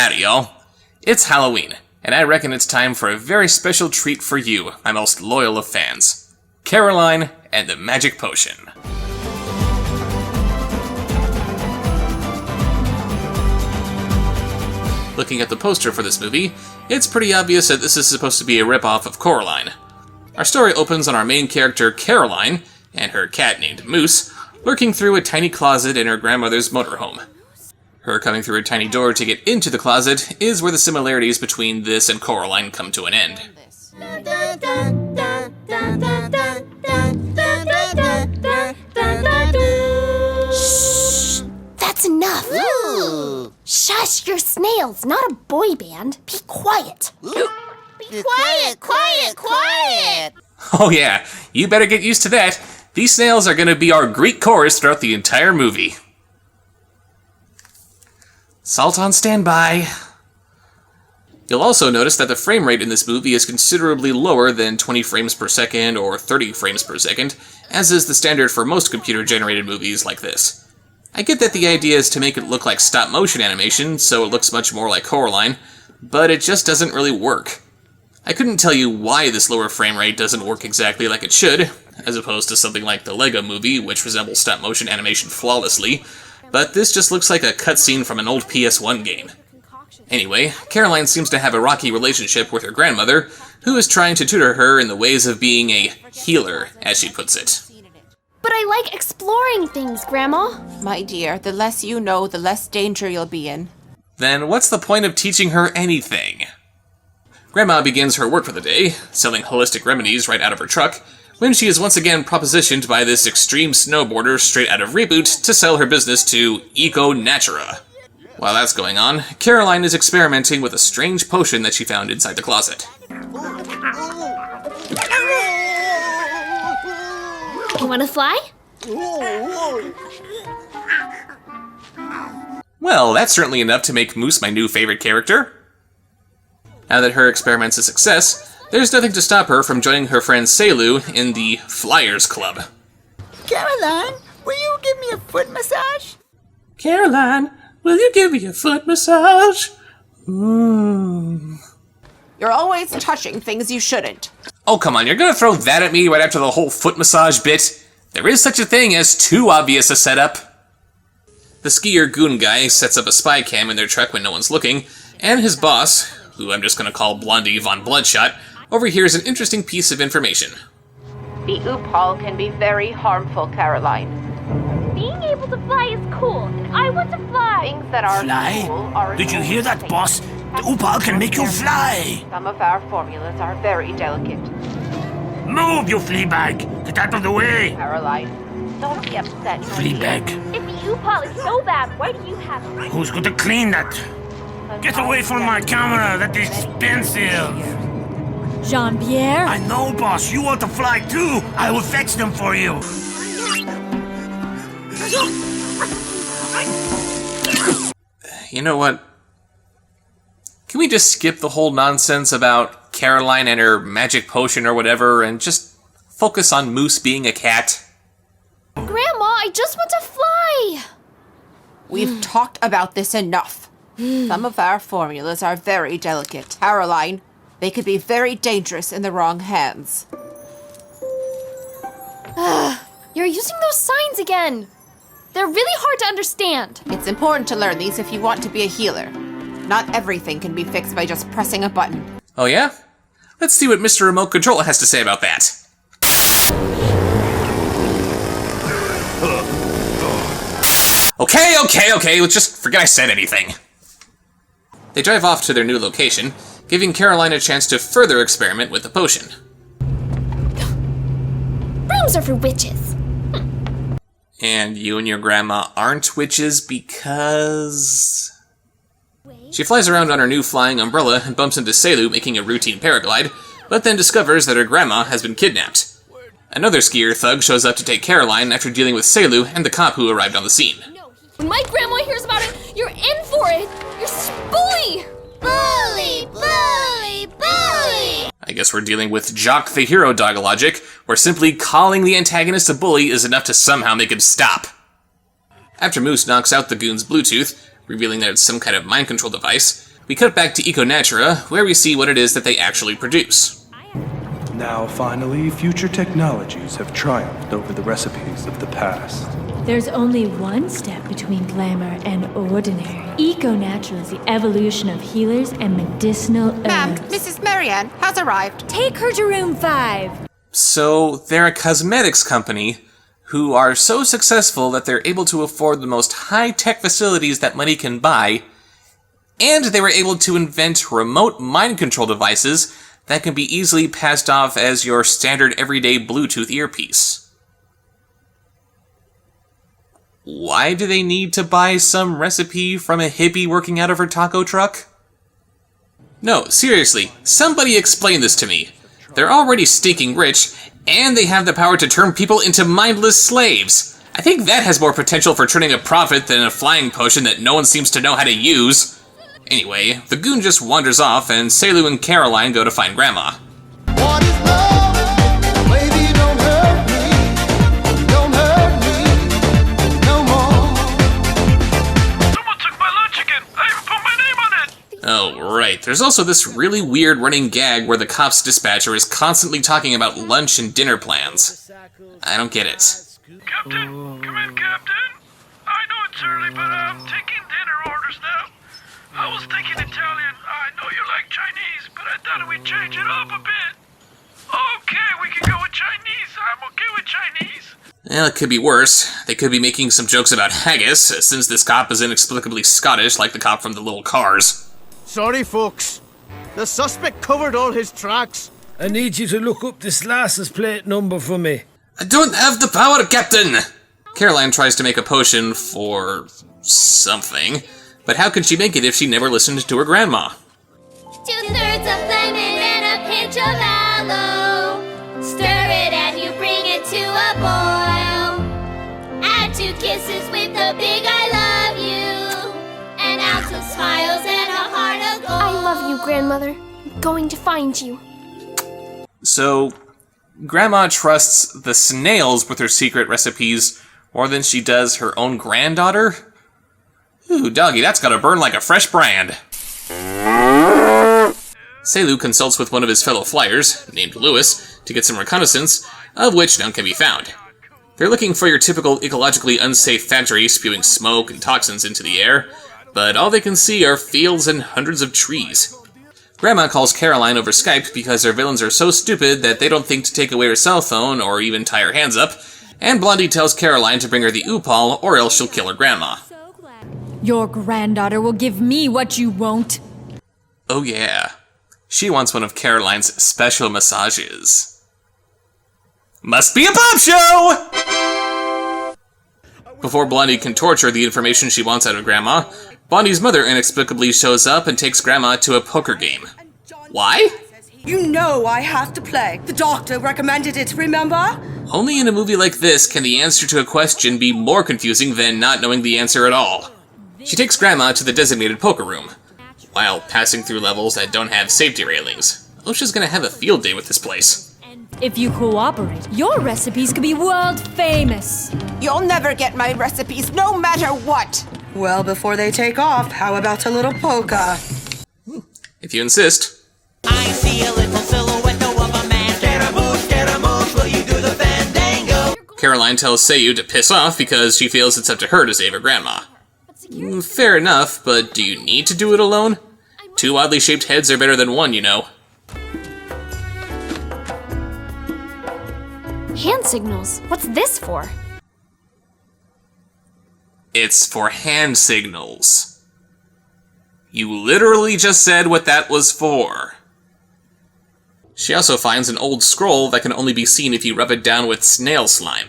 Howdy, y'all. It's Halloween, and I reckon it's time for a very special treat for you, my most loyal of fans. Caroline and the Magic Potion. Looking at the poster for this movie, it's pretty obvious that this is supposed to be a ripoff of Coraline. Our story opens on our main character, Caroline, and her cat named Moose, lurking through a tiny closet in her grandmother's motorhome. Her coming through a tiny door to get into the closet is where the similarities between this and Coraline come to an end. Shh! That's enough! Ooh. Shush, you're snails, not a boy band. Be quiet. Be quiet, quiet, quiet! Oh yeah, you better get used to that. These snails are going to be our Greek chorus throughout the entire movie. Salt on standby. You'll also notice that the frame rate in this movie is considerably lower than 20 frames per second or 30 frames per second, as is the standard for most computer-generated movies like this. I get that the idea is to make it look like stop-motion animation, so it looks much more like Coraline, but it just doesn't really work. I couldn't tell you why this lower frame rate doesn't work exactly like it should, as opposed to something like the Lego Movie, which resembles stop-motion animation flawlessly, but this just looks like a cutscene from an old PS1 game. Anyway, Caroline seems to have a rocky relationship with her grandmother, who is trying to tutor her in the ways of being a healer, as she puts it. But I like exploring things, Grandma. My dear, the less you know, the less danger you'll be in. Then what's the point of teaching her anything? Grandma begins her work for the day, selling holistic remedies right out of her truck, when she is once again propositioned by this extreme snowboarder straight out of Reboot to sell her business to Eco Natura. While that's going on, Caroline is experimenting with a strange potion that she found inside the closet. You want to fly? Well, that's certainly enough to make Moose my new favorite character. Now that her experiment's a success, there's nothing to stop her from joining her friend Selu in the Flyers Club. Caroline, will you give me a foot massage? Caroline, will you give me a foot massage? You're always touching things you shouldn't. Oh, come on, you're gonna throw that at me right after the whole foot massage bit? There is such a thing as too obvious a setup. The skier goon guy sets up a spy cam in their truck when no one's looking, and his boss, who I'm just gonna call Blondie Von Bloodshot, overhears an interesting piece of information. The oopal can be very harmful, Caroline. Being able to fly is cool, and I want to fly. Things that are Fly? cool are Did you hear that, boss? The oopal can make you fly! Some of our formulas are very delicate. Move, you flea bag! Get out of the way! Caroline, don't be upset. my Flea dear. bag. If the U-Paul is so bad, why do you have it? Who's going to clean that? Get away from my camera, that is expensive! Jean-Pierre? I know, boss, you want to fly too! I will fetch them for you! You know what? Can we just skip the whole nonsense about Caroline and her magic potion or whatever and just focus on Moose being a cat? Grandma, I just want to fly! We've talked about this enough. Some of our formulas are very delicate. Caroline, they could be very dangerous in the wrong hands. You're using those signs again. They're really hard to understand. It's important to learn these if you want to be a healer. Not everything can be fixed by just pressing a button. Oh yeah? Let's see what Mr. Remote Control has to say about that. Okay, let's just forget I said anything. They drive off to their new location, giving Caroline a chance to further experiment with the potion. Rooms are for witches. And you and your grandma aren't witches because... She flies around on her new flying umbrella and bumps into Selu making a routine paraglide, but then discovers that her grandma has been kidnapped. Another skier thug shows up to take Caroline after dealing with Selu and the cop who arrived on the scene. When my grandma hears about it, you're in for it! You're such a bully! Bully! Bully! Bully! I guess we're dealing with Jock the Hero dog logic, where simply calling the antagonist a bully is enough to somehow make him stop. After Moose knocks out the goon's Bluetooth, revealing that it's some kind of mind control device, we cut back to Eco Natura, where we see what it is that they actually produce. Now, finally, future technologies have triumphed over the recipes of the past. There's only one step between glamour and ordinary. Eco-natural is the evolution of healers and medicinal herbs. Ma'am, Mrs. Marianne has arrived. Take her to room 5. So, they're a cosmetics company who are so successful that they're able to afford the most high-tech facilities that money can buy, and they were able to invent remote mind control devices that can be easily passed off as your standard everyday Bluetooth earpiece. Why do they need to buy some recipe from a hippie working out of her taco truck? No, seriously, somebody explain this to me. They're already stinking rich, and they have the power to turn people into mindless slaves. I think that has more potential for turning a profit than a flying potion that no one seems to know how to use. Anyway, the goon just wanders off, and Selu and Caroline go to find Grandma. What is love? Baby, don't hurt me. Don't hurt me no more. Someone took my lunch again. I even put my name on it. Oh, right. There's also this really weird running gag where the cop's dispatcher is constantly talking about lunch and dinner plans. I don't get it. Captain, come in, Captain. I know it's early, but I'm taking dinner orders now. I was thinking Italian. I know you like Chinese, but I thought we'd change it up a bit. Okay, we can go with Chinese. I'm okay with Chinese. Well, it could be worse. They could be making some jokes about haggis, since this cop is inexplicably Scottish like the cop from the little cars. Sorry, folks. The suspect covered all his tracks. I need you to look up this license plate number for me. I don't have the power, Captain! Caroline tries to make a potion for... something. But how can she make it if she never listened to her grandma? 2/3 of lemon and a pinch of aloe. Stir it and you bring it to a boil. Add 2 kisses with a big I love you. An ounce of smiles and a heart of gold. I love you, grandmother. I'm going to find you. So, Grandma trusts the snails with her secret recipes more than she does her own granddaughter? Ooh, doggy, that's gotta burn like a fresh brand. Selu consults with one of his fellow flyers, named Lewis, to get some reconnaissance, of which none can be found. They're looking for your typical ecologically unsafe factory spewing smoke and toxins into the air, but all they can see are fields and hundreds of trees. Grandma calls Caroline over Skype because her villains are so stupid that they don't think to take away her cell phone or even tie her hands up, and Blondie tells Caroline to bring her the Oopal or else she'll kill her grandma. Your granddaughter will give me what you won't. Oh yeah. She wants one of Caroline's special massages. Must be a pop show! Before Blondie can torture the information she wants out of Grandma, Blondie's mother inexplicably shows up and takes Grandma to a poker game. Why? You know I have to play. The doctor recommended it, remember? Only in a movie like this can the answer to a question be more confusing than not knowing the answer at all. She takes Grandma to the designated poker room, while passing through levels that don't have safety railings. OSHA's gonna have a field day with this place. If you cooperate, your recipes could be world famous. You'll never get my recipes, no matter what. Well, before they take off, how about a little polka? If you insist. I see a little silhouette of a man. Scaramouche, will you do the fandango? Caroline tells Seiyu to piss off because she feels it's up to her to save her grandma. Fair enough, but do you need to do it alone? 2 oddly shaped heads are better than 1, you know. Hand signals. What's this for? It's for hand signals. You literally just said what that was for. She also finds an old scroll that can only be seen if you rub it down with snail slime.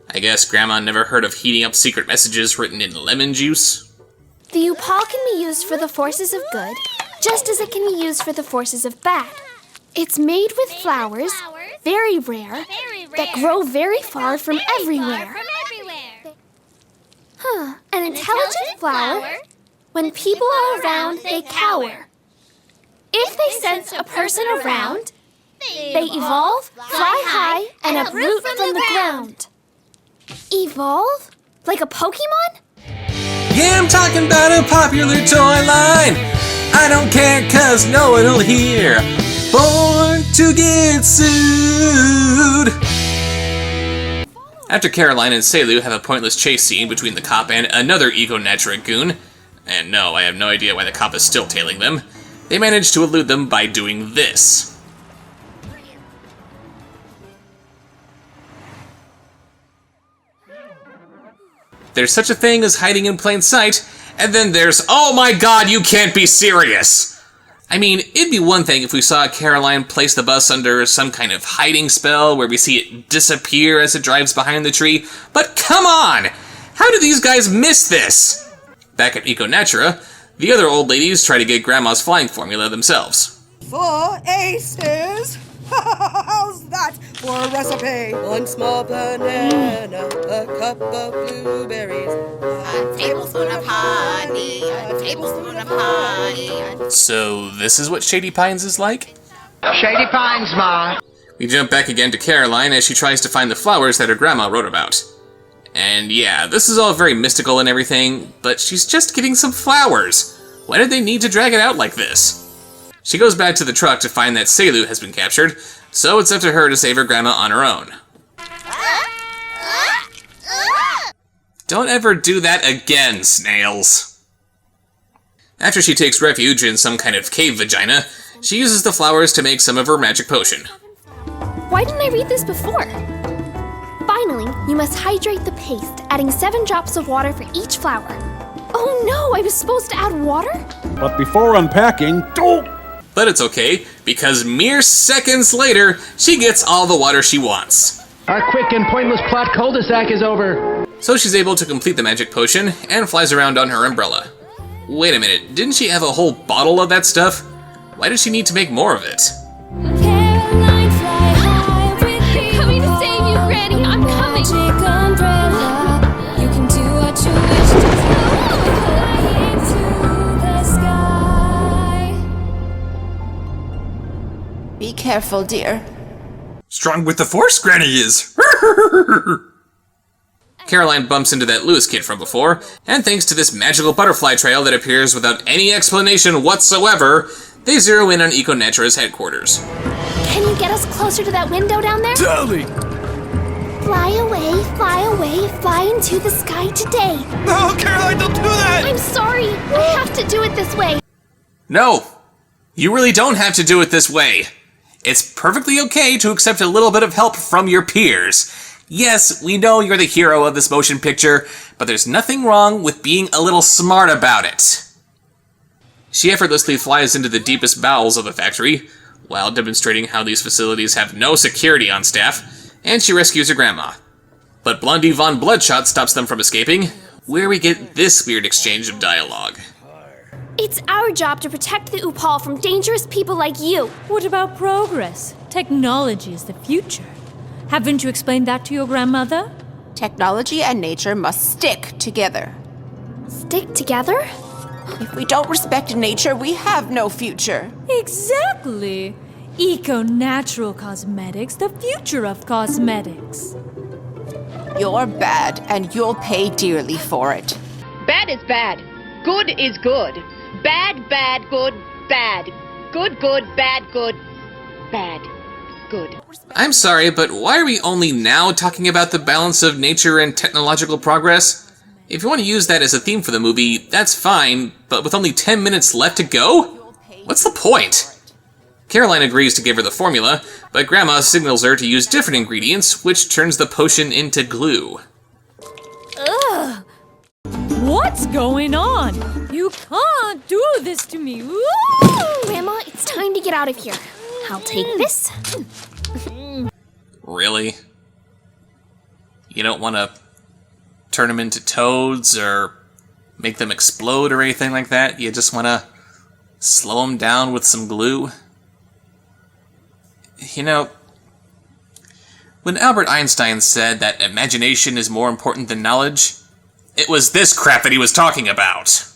I guess Grandma never heard of heating up secret messages written in lemon juice. The Upal can be used for the forces of good, just as it can be used for the forces of bad. It's made with flowers, very rare, that grow very far from everywhere. An intelligent flower. When people are around, they cower. If they sense a person around, they evolve, fly high, and uproot from the ground. Evolve? Like a Pokemon? Yeah, I'm talking about a popular toy line. I don't care cause no one will hear. Born to get sued. After Caroline and Selu have a pointless chase scene between the cop and another Eco-Natura goon, and no, I have no idea why the cop is still tailing them, they manage to elude them by doing this. There's such a thing as hiding in plain sight, and then there's, oh my god, you can't be serious! I mean, it'd be one thing if we saw Caroline place the bus under some kind of hiding spell where we see it disappear as it drives behind the tree, but come on! How do these guys miss this? Back at Eco-Natura, the other old ladies try to get Grandma's flying formula themselves. 4 aces! How's that for a recipe? 1 small banana, a cup of blueberries, A tablespoon of honey, a tablespoon of honey. So this is what Shady Pines is like? Shady Pines, Ma. We jump back again to Caroline as she tries to find the flowers that her grandma wrote about. And yeah, this is all very mystical and everything, but she's just getting some flowers. Why did they need to drag it out like this? She goes back to the truck to find that Selu has been captured, so it's up to her to save her grandma on her own. Don't ever do that again, snails. After she takes refuge in some kind of cave vagina, she uses the flowers to make some of her magic potion. Why didn't I read this before? Finally, you must hydrate the paste, adding 7 drops of water for each flower. Oh no, I was supposed to add water? But before unpacking, don't! But it's okay, because mere seconds later, she gets all the water she wants. Our quick and pointless plot cul-de-sac is over. So she's able to complete the magic potion, and flies around on her umbrella. Wait a minute, didn't she have a whole bottle of that stuff? Why did she need to make more of it? Caroline, fly high with me. I'm coming to save you, Granny. I'm coming. Magic umbrella. You can do what you wish to do. Fly into the sky. Be careful, dear. Strong with the force, Granny is! Caroline bumps into that Lewis kid from before, and thanks to this magical butterfly trail that appears without any explanation whatsoever, they zero in on Eco-Natura's headquarters. Can you get us closer to that window down there? Totally! Fly away, fly into the sky today. No, Caroline, don't do that! I'm sorry, I have to do it this way. No! You really don't have to do it this way. It's perfectly okay to accept a little bit of help from your peers. Yes, we know you're the hero of this motion picture, but there's nothing wrong with being a little smart about it. She effortlessly flies into the deepest bowels of the factory, while demonstrating how these facilities have no security on staff, and she rescues her grandma. But Blondie Von Bloodshot stops them from escaping, where we get this weird exchange of dialogue. It's our job to protect the Upal from dangerous people like you. What about progress? Technology is the future. Haven't you explained that to your grandmother? Technology and nature must stick together. Stick together? If we don't respect nature, we have no future. Exactly. Eco-natural cosmetics, the future of cosmetics. You're bad, and you'll pay dearly for it. Bad is bad. Good is good. Bad, bad, good, bad. Good, good, bad, good, bad, good. I'm sorry, but why are we only now talking about the balance of nature and technological progress? If you want to use that as a theme for the movie, that's fine, but with only 10 minutes left to go? What's the point? Caroline agrees to give her the formula, but Grandma signals her to use different ingredients, which turns the potion into glue. Ugh! What's going on? You can't do this to me. Ooh! Grandma, it's time to get out of here. I'll take this. Really? You don't want to turn them into toads or make them explode or anything like that. You just want to slow them down with some glue. You know, when Albert Einstein said that imagination is more important than knowledge, it was this crap that he was talking about.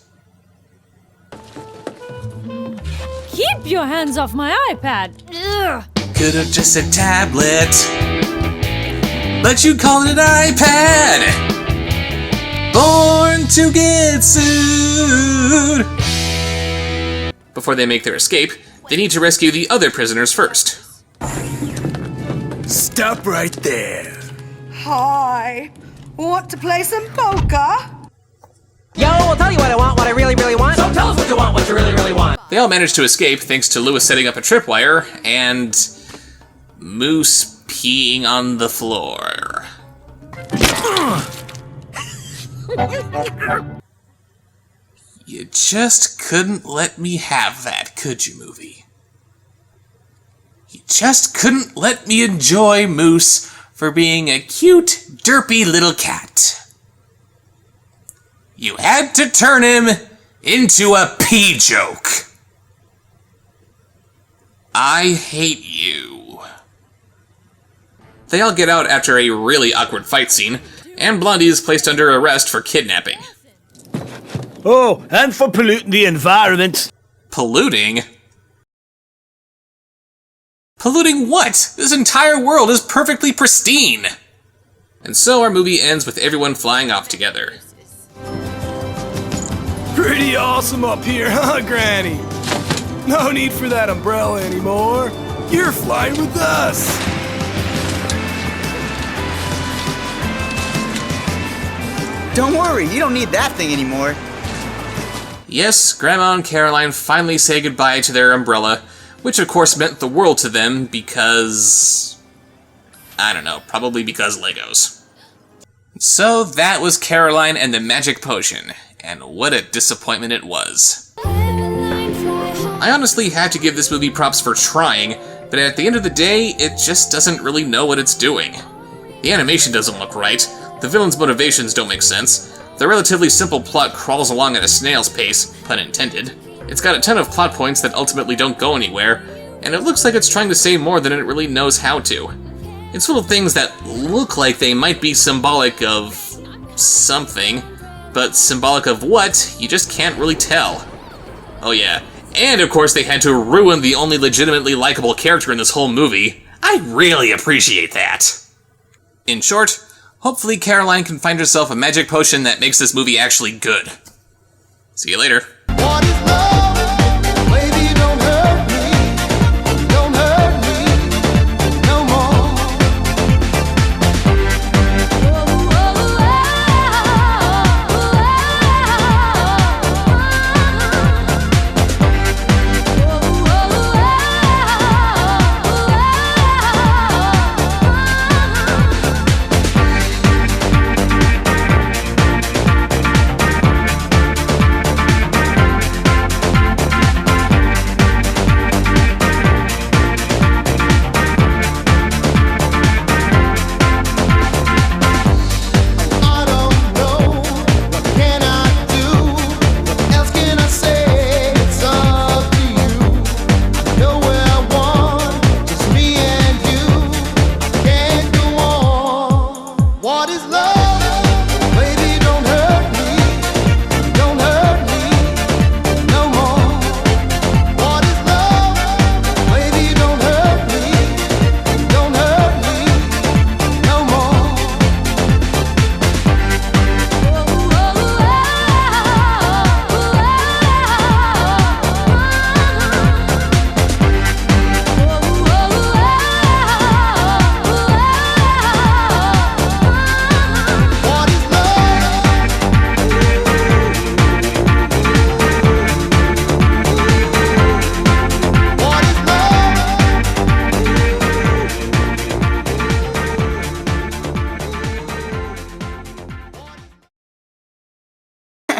Keep your hands off my iPad! Ugh. Could've just said tablet, but you called it an iPad. Born to get sued. Before they make their escape, they need to rescue the other prisoners first. Stop right there. Hi. Want to play some poker? Yo, I'll tell you what I want, what I really, really want. So tell us what you want, what you really, really want. They all manage to escape thanks to Lewis setting up a tripwire and Moose peeing on the floor. You just couldn't let me have that, could you, movie? You just couldn't let me enjoy Moose for being a cute, derpy little cat. You had to turn him into a pee joke. I hate you. They all get out after a really awkward fight scene, and Blondie is placed under arrest for kidnapping. Oh, and for polluting the environment. Polluting? Polluting what? This entire world is perfectly pristine. And so our movie ends with everyone flying off together. Pretty awesome up here, huh, Granny? No need for that umbrella anymore. You're flying with us. Don't worry, you don't need that thing anymore. Yes, Grandma and Caroline finally say goodbye to their umbrella, which of course meant the world to them because... I don't know, probably because Legos. So that was Caroline and the Magic Potion, and what a disappointment it was. I honestly had to give this movie props for trying, but at the end of the day, it just doesn't really know what it's doing. The animation doesn't look right, the villain's motivations don't make sense, the relatively simple plot crawls along at a snail's pace, pun intended, it's got a ton of plot points that ultimately don't go anywhere, and it looks like it's trying to say more than it really knows how to. It's full of things that look like they might be symbolic of something, but symbolic of what, you just can't really tell. Oh yeah, and of course they had to ruin the only legitimately likable character in this whole movie. I really appreciate that. In short, hopefully Caroline can find herself a magic potion that makes this movie actually good. See you later. What is love? Baby, don't hurt me. Don't hurt me no more.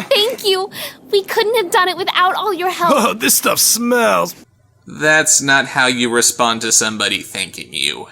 Thank you. We couldn't have done it without all your help. Oh, this stuff smells. That's not how you respond to somebody thanking you.